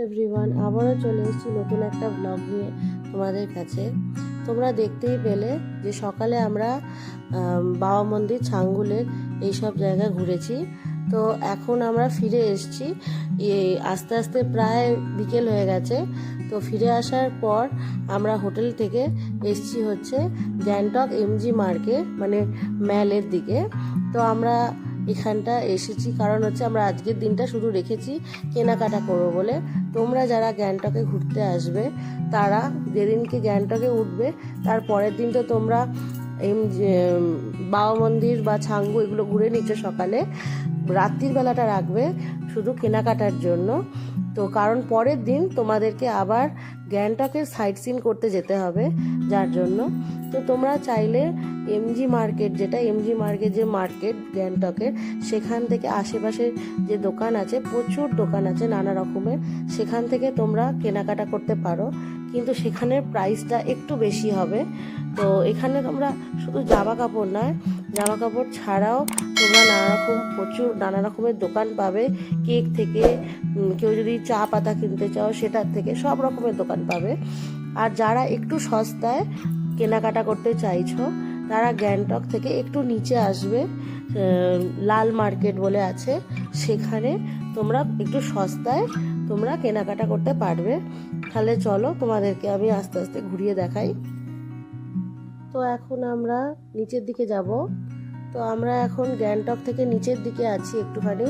Everyone, আবারও চলে এসেছি নতুন একটা ব্লগ নিয়ে তোমাদের কাছে। তোমরা দেখতেই পেলে যে সকালে আমরা বাবা মন্দির, ছাঙ্গুলের এইসব জায়গায় ঘুরেছি। তো এখন আমরা ফিরে এসেছি, আস্তে আস্তে প্রায় বিকেল হয়ে গেছে। তো ফিরে আসার পর আমরা হোটেল থেকে এসেছি হচ্ছে গ্যাংটক এমজি মার্কেট, মানে ম্যালের দিকে। তো আমরা এখানটা এসেছি কারণ হচ্ছে আমরা আজকের দিনটা শুধু রেখেছি কেনাকাটা করবো বলে। তোমরা যারা গ্যাংটকে ঘুরতে আসবে তারা যেদিনকে গ্যাংটকে উঠবে তার পরের দিন তো তোমরা বাবা মন্দির বা ছাঙ্গু এগুলো ঘুরে নিচ্ছ সকালে, রাত্রির বেলাটা রাখবে শুধু কেনাকাটার জন্য। তো কারণ পরের দিন তোমাদেরকে আবার গ্যাংটকের সাইট সিন করতে যেতে হবে, যার জন্য তো তোমরা চাইলে এমজি মার্কেট যে মার্কেট গ্যাংটকের, সেখান থেকে আশেপাশে যে দোকান আছে, প্রচুর দোকান আছে নানা রকমের, সেখান থেকে তোমরা কেনাকাটা করতে পারো, কিন্তু সেখানের প্রাইসটা একটু বেশি হবে। তো এখানে তোমরা শুধু জামা কাপড় নয়, জামা কাপড় ছাড়াও তোমরা নানা রকমের দোকান পাবে। কেক থেকে কেউ যদি চা পাতা কিনতে চাও সেটার থেকে সব রকমের দোকান পাবে। আর যারা একটু সস্তায় কেনাকাটা করতে চাইছো তারা গ্যাংটক থেকে একটু নিচে আসবে, লাল মার্কেট বলে আছে, সেখানে তোমরা একটু সস্তায় তোমরা কেনাকাটা করতে পারবে। তাহলে চলো তোমাদেরকে আমি আস্তে আস্তে ঘুরিয়ে দেখাই। তো এখন আমরা নিচের দিকে যাব। তো আমরা এখন গ্যাংটক থেকে নিচের দিকে আছি একটুখানি।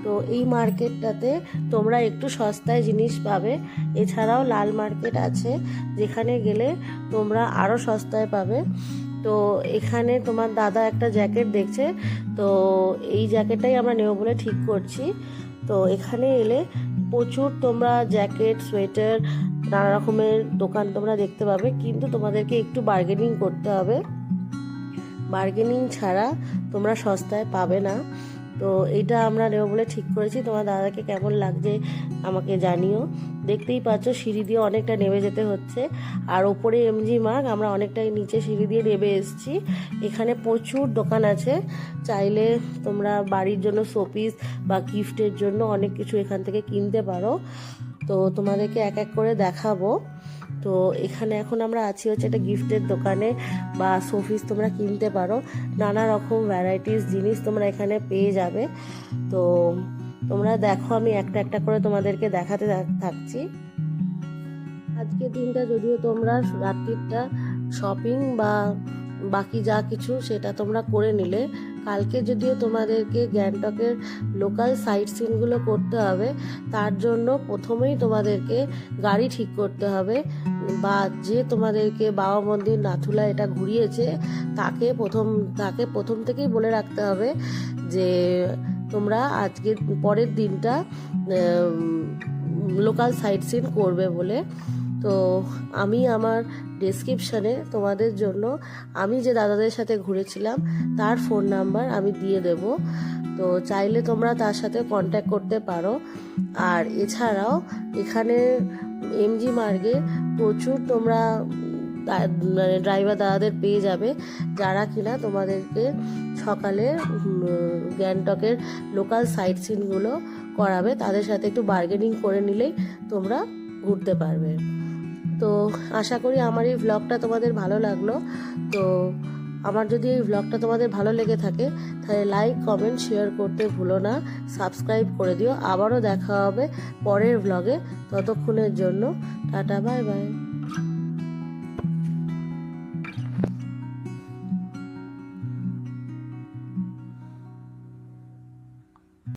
তো এই মার্কেটটাতে তোমরা একটু সস্তায় জিনিস পাবে। এছাড়াও লাল মার্কেট আছে, যেখানে গেলে তোমরা আরও সস্তায় পাবে। তো এখানে তোমার দাদা একটা জ্যাকেট দেখছে, তো এই জ্যাকেটটাই আমরা নেব বলে ঠিক করছি। তো এখানে এলে প্রচুর তোমরা জ্যাকেট, সোয়েটার, নানা রকমের দোকান তোমরা দেখতে পাবে, কিন্তু তোমাদেরকে একটু বার্গেনিং করতে হবে। বার্গেনিং ছাড়া তোমরা সস্তায় পাবে না। তো এটা আমরা নেব বলে ঠিক করেছি। তোমার দাদাকে কেমন লাগছে আমাকে জানিও। দেখতেই পাচ্ছ সিঁড়ি দিয়ে অনেকটা নেমে যেতে হচ্ছে, আর ওপরে এমজি মার্গ, আমরা অনেকটাই নিচে সিঁড়ি দিয়ে নেমে এসেছি। এখানে প্রচুর দোকান আছে, চাইলে তোমরা বাড়ির জন্য শোপিস বা গিফটের জন্য অনেক কিছু এখান থেকে কিনতে পারো। তো তোমাদেরকে এক এক করে দেখাবো। তো এখানে এখন আমরা আছি হচ্ছে একটা গিফটের দোকানে, বা শোপিস তোমরা কিনতে পারো, নানা রকম ভ্যারাইটিস জিনিস তোমরা এখানে পেয়ে যাবে। তো তোমরা দেখো, আমি একটা একটা করে তোমাদেরকে দেখাতে থাকছি। আজকের দিনটা যদিও তোমরা রাত্রিটা শপিং বা বাকি যা কিছু সেটা তোমরা করে নিলে, কালকে যদিও তোমাদেরকে গ্যাংটকের লোকাল সাইট সিনগুলো করতে হবে। তার জন্য প্রথমেই তোমাদেরকে গাড়ি ঠিক করতে হবে, বা যে তোমাদেরকে বাবা মন্দির, নাথুলা এটা ঘুরিয়েছে তাকে প্রথম থেকেই বলে রাখতে হবে যে তোমরা আজকের পরের দিনটা লোকাল সাইট সিন করবে বলে। তো আমি আমার ডেসক্রিপশানে তোমাদের জন্য আমি যে দাদাদের সাথে ঘুরেছিলাম তার ফোন নাম্বার আমি দিয়ে দেব। তো চাইলে তোমরা তার সাথে কন্ট্যাক্ট করতে পারো। আর এছাড়াও এখানে এমজি মার্গে প্রচুর তোমরা মানে ড্রাইভার দাদাদের পেয়ে যাবে, যারা কিনা তোমাদেরকে সকালে গ্যাংটকের লোকাল সাইট সিনগুলো করাবে। তাদের সাথে একটু বার্গেনিং করে নিলেই তোমরা ঘুরতে পারবে। তো আশা করি আমার এই ভ্লগটা তোমাদের ভালো লাগলো। তো আমার যদি এই ভ্লগটা তোমাদের ভালো লেগে থাকে তাহলে লাইক, কমেন্ট, শেয়ার করতে ভুলো না, সাবস্ক্রাইব করে দিও। আবারও দেখা হবে পরের ভ্লগে। ততক্ষণের জন্য টাটা, বাই বাই।